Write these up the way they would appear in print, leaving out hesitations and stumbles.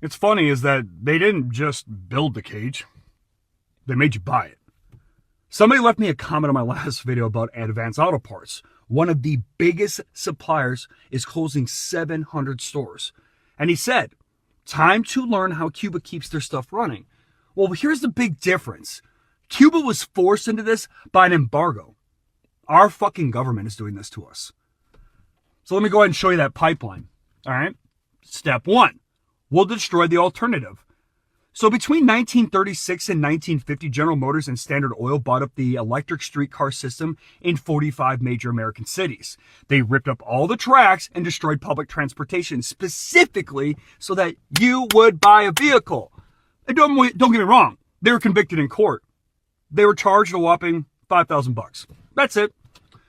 It's funny is that they didn't just build the cage, they made you buy it. Somebody left me a comment on my last video about Advance Auto Parts. One of the biggest suppliers is closing 700 stores. And he said, time to learn how Cuba keeps their stuff running. Well, here's the big difference. Cuba was forced into this by an embargo. Our fucking government is doing this to us. So let me go ahead and show you that pipeline. All right. Step one, we'll destroy the alternative. So between 1936 and 1950, General Motors and Standard Oil bought up the electric streetcar system in 45 major American cities. They ripped up all the tracks and destroyed public transportation specifically so that you would buy a vehicle. And don't get me wrong, they were convicted in court. They were charged a whopping $5,000. That's it.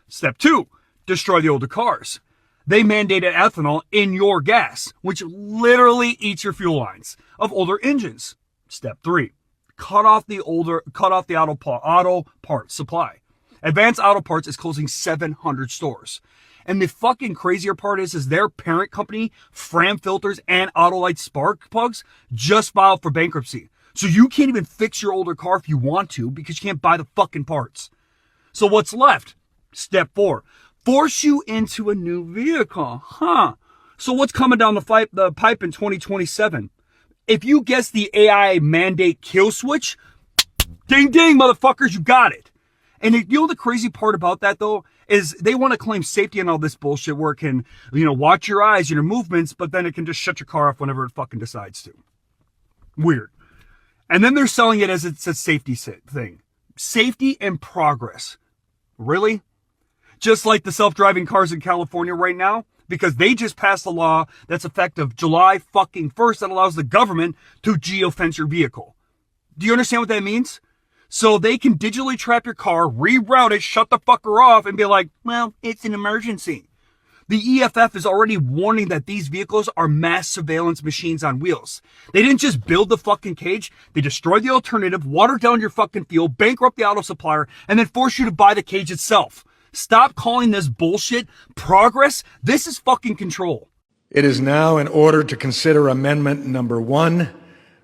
Step two, destroy the older cars. They mandated ethanol in your gas, which literally eats your fuel lines of older engines. Step three, cut off the auto parts supply. Advanced Auto Parts is closing 700 stores. And the fucking crazier part is their parent company, Fram Filters and Autolite Spark Plugs, just filed for bankruptcy. So you can't even fix your older car if you want to because you can't buy the fucking parts. So what's left? Step four, force you into a new vehicle. So what's coming down the pipe in 2027? If you guess the AI mandate kill switch, ding ding, motherfuckers, you got it. And you know the crazy part about that though is they want to claim safety and all this bullshit where it can, watch your eyes and your movements, but then it can just shut your car off whenever it fucking decides to. Weird. And then they're selling it as it's a safety thing. Safety and progress. Really? Just like the self-driving cars in California right now, because they just passed a law that's effective July fucking 1st that allows the government to geofence your vehicle. Do you understand what that means? So they can digitally trap your car, reroute it, shut the fucker off, and be like, well, it's an emergency. The EFF is already warning that these vehicles are mass surveillance machines on wheels. They didn't just build the fucking cage. They destroyed the alternative, watered down your fucking fuel, bankrupt the auto supplier, and then force you to buy the cage itself. Stop calling this bullshit progress. This is fucking control. It is now in order to consider amendment number 1,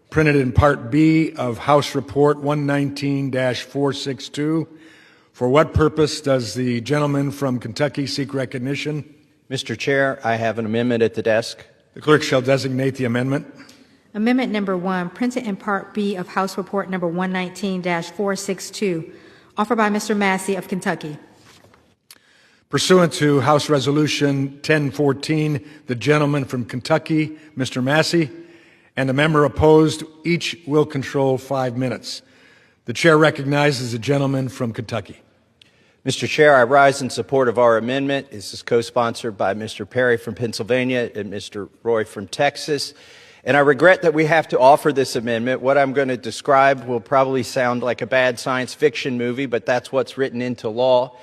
printed in Part B of House Report 119-462. For what purpose does the gentleman from Kentucky seek recognition? Mr. Chair, I have an amendment at the desk. The clerk shall designate the amendment. Amendment number 1, printed in Part B of House Report number 119-462, offered by Mr. Massie of Kentucky. Pursuant to House Resolution 1014, the gentleman from Kentucky, Mr. Massie, and a member opposed, each will control 5 minutes. The chair recognizes the gentleman from Kentucky. Mr. Chair, I rise in support of our amendment. This is co-sponsored by Mr. Perry from Pennsylvania and Mr. Roy from Texas. And I regret that we have to offer this amendment. What I'm going to describe will probably sound like a bad science fiction movie, but that's what's written into law.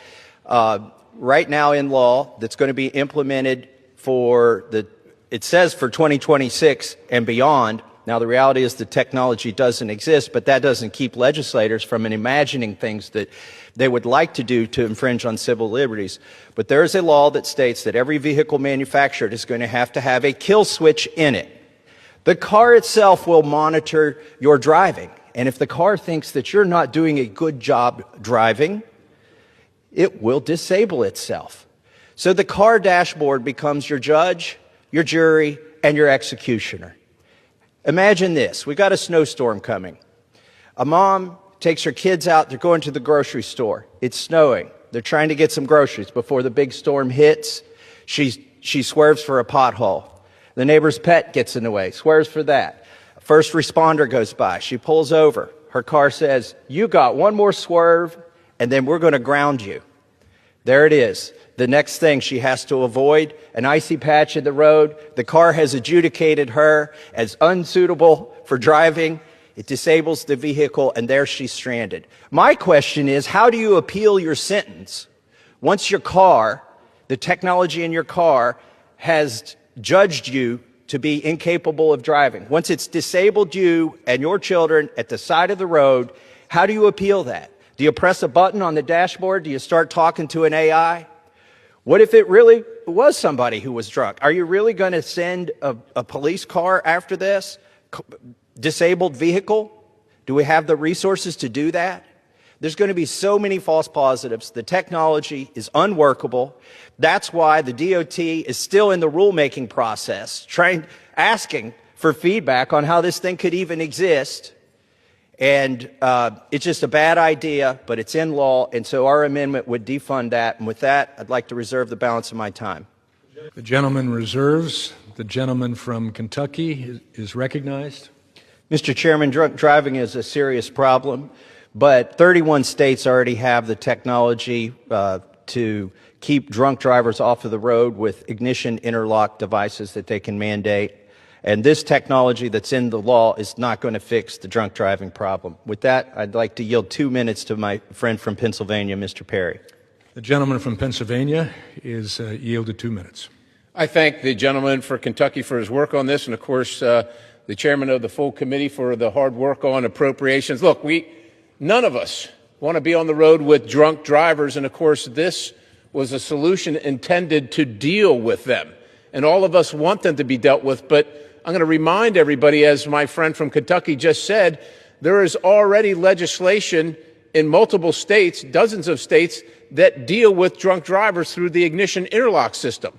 Right now in law, that's going to be implemented it says for 2026 and beyond. Now, the reality is the technology doesn't exist, but that doesn't keep legislators from imagining things that they would like to do to infringe on civil liberties. But there is a law that states that every vehicle manufactured is going to have a kill switch in it. The car itself will monitor your driving. And if the car thinks that you're not doing a good job driving, it will disable itself. So the car dashboard becomes your judge, your jury, and your executioner. Imagine this. We got a snowstorm coming. A mom takes her kids out. They're going to the grocery store. It's snowing. They're trying to get some groceries before the big storm hits. She swerves for a pothole. The neighbor's pet gets in the way, swerves for that. A first responder goes by. She pulls over. Her car says, "You got one more swerve, and then we're going to ground you." There it is. The next thing she has to avoid, an icy patch in the road. The car has adjudicated her as unsuitable for driving. It disables the vehicle, and there she's stranded. My question is, how do you appeal your sentence once your car, the technology in your car, has judged you to be incapable of driving? Once it's disabled you and your children at the side of the road, how do you appeal that? Do you press a button on the dashboard? Do you start talking to an AI? What if it really was somebody who was drunk? Are you really going to send a police car after this? disabled vehicle? Do we have the resources to do that? There's going to be so many false positives. The technology is unworkable. That's why the DOT is still in the rulemaking process, asking for feedback on how this thing could even exist. And it's just a bad idea, but it's in law, and so our amendment would defund that. And with that, I'd like to reserve the balance of my time. The gentleman reserves. The gentleman from Kentucky is recognized. Mr. Chairman, drunk driving is a serious problem, but 31 states already have the technology to keep drunk drivers off of the road with ignition interlock devices that they can mandate. And this technology that's in the law is not going to fix the drunk driving problem. With that, I'd like to yield 2 minutes to my friend from Pennsylvania, Mr. Perry. The gentleman from Pennsylvania is yielded 2 minutes. I thank the gentleman for Kentucky for his work on this, and of course, the chairman of the full committee for the hard work on appropriations. Look, none of us want to be on the road with drunk drivers, and of course, this was a solution intended to deal with them. And all of us want them to be dealt with, but I'm going to remind everybody, as my friend from Kentucky just said, there is already legislation in multiple states, dozens of states, that deal with drunk drivers through the ignition interlock system.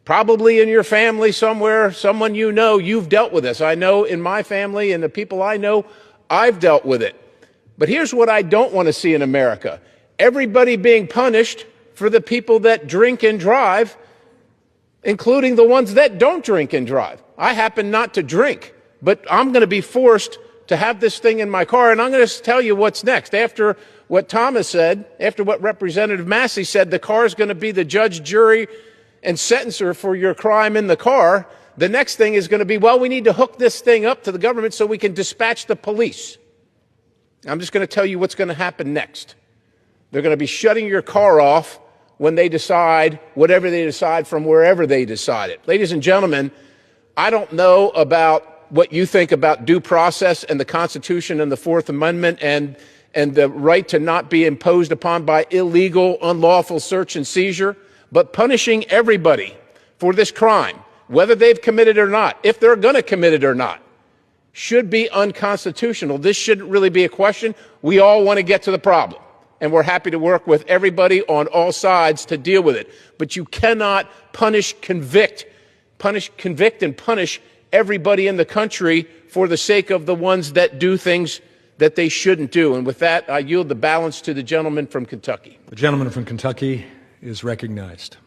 Probably in your family somewhere, someone you know, you've dealt with this. I know in my family and the people I know, I've dealt with it. But here's what I don't want to see in America. Everybody being punished for the people that drink and drive, including the ones that don't drink and drive. I happen not to drink, but I'm going to be forced to have this thing in my car, and I'm going to tell you what's next. After what Thomas said, after what Representative Massie said, the car is going to be the judge, jury, and sentencer for your crime in the car. The next thing is going to be, well, we need to hook this thing up to the government so we can dispatch the police. I'm just going to tell you what's going to happen next. They're going to be shutting your car off when they decide whatever they decide from wherever they decide it. Ladies and gentlemen, I don't know about what you think about due process and the Constitution and the Fourth Amendment and the right to not be imposed upon by illegal, unlawful search and seizure, but punishing everybody for this crime, whether they've committed it or not, if they're going to commit it or not, should be unconstitutional. This shouldn't really be a question. We all want to get to the problem, and we're happy to work with everybody on all sides to deal with it. But you cannot convict, and punish everybody in the country for the sake of the ones that do things that they shouldn't do. And with that, I yield the balance to the gentleman from Kentucky. The gentleman from Kentucky is recognized.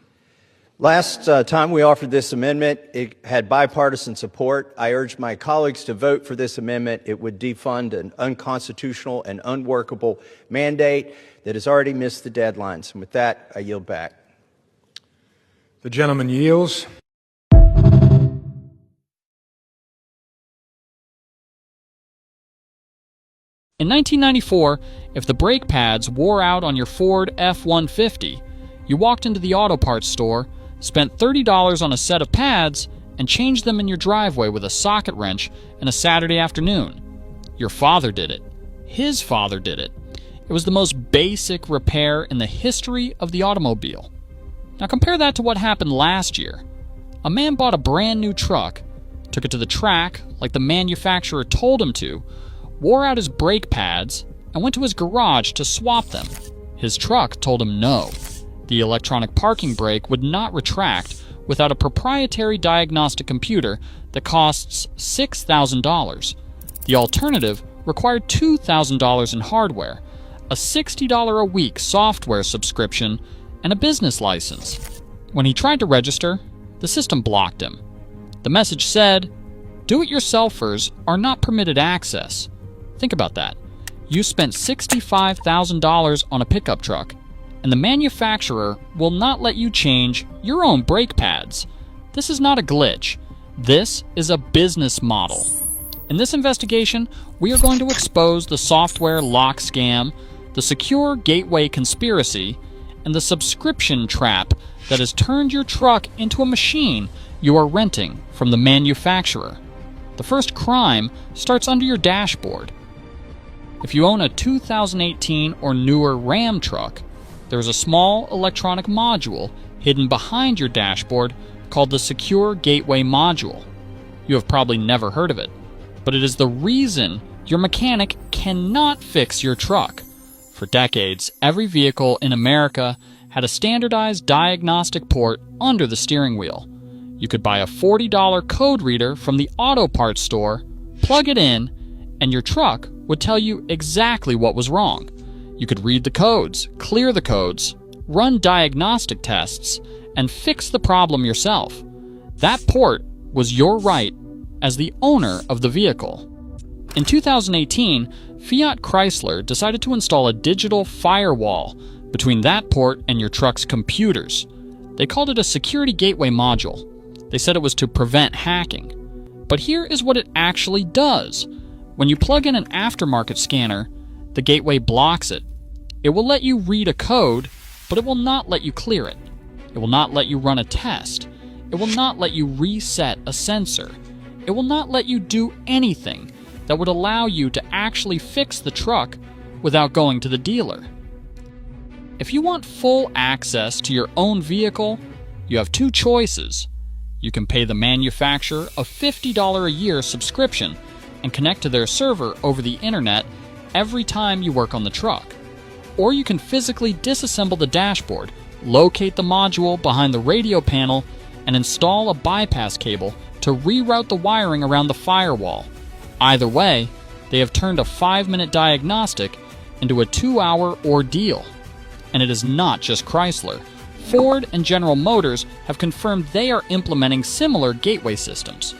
Last time we offered this amendment, it had bipartisan support. I urge my colleagues to vote for this amendment. It would defund an unconstitutional and unworkable mandate that has already missed the deadlines. And with that, I yield back. The gentleman yields. In 1994, if the brake pads wore out on your Ford F-150, you walked into the auto parts store, spent $30 on a set of pads, and changed them in your driveway with a socket wrench on a Saturday afternoon. Your father did it. His father did it. It was the most basic repair in the history of the automobile. Now compare that to what happened last year. A man bought a brand new truck, took it to the track like the manufacturer told him to, wore out his brake pads, and went to his garage to swap them. His truck told him no. The electronic parking brake would not retract without a proprietary diagnostic computer that costs $6,000. The alternative required $2,000 in hardware, a $60 a week software subscription, and a business license. When he tried to register, the system blocked him. The message said, "Do-it-yourselfers are not permitted access." Think about that. You spent $65,000 on a pickup truck, and the manufacturer will not let you change your own brake pads. This is not a glitch. This is a business model. In this investigation, we are going to expose the software lock scam, the secure gateway conspiracy, and the subscription trap that has turned your truck into a machine you are renting from the manufacturer. The first crime starts under your dashboard. If you own a 2018 or newer Ram truck, there is a small electronic module hidden behind your dashboard called the Secure Gateway Module. You have probably never heard of it. but it is the reason your mechanic cannot fix your truck. For decades, every vehicle in America had a standardized diagnostic port under the steering wheel. You could buy a $40 code reader from the auto parts store, plug it in, and your truck would tell you exactly what was wrong. You could read the codes, clear the codes, run diagnostic tests, and fix the problem yourself. That port was your right as the owner of the vehicle. In 2018, Fiat Chrysler decided to install a digital firewall between that port and your truck's computers. They called it a security gateway module. They said it was to prevent hacking. But here is what it actually does. When you plug in an aftermarket scanner, the gateway blocks it. It will let you read a code, but it will not let you clear it. It will not let you run a test. It will not let you reset a sensor. It will not let you do anything that would allow you to actually fix the truck without going to the dealer. If you want full access to your own vehicle, you have two choices. You can pay the manufacturer a $50 a year subscription and connect to their server over the internet every time you work on the truck. Or you can physically disassemble the dashboard, locate the module behind the radio panel, and install a bypass cable to reroute the wiring around the firewall. Either way, they have turned a 5-minute diagnostic into a 2-hour ordeal. And it is not just Chrysler. Ford and General Motors have confirmed they are implementing similar gateway systems.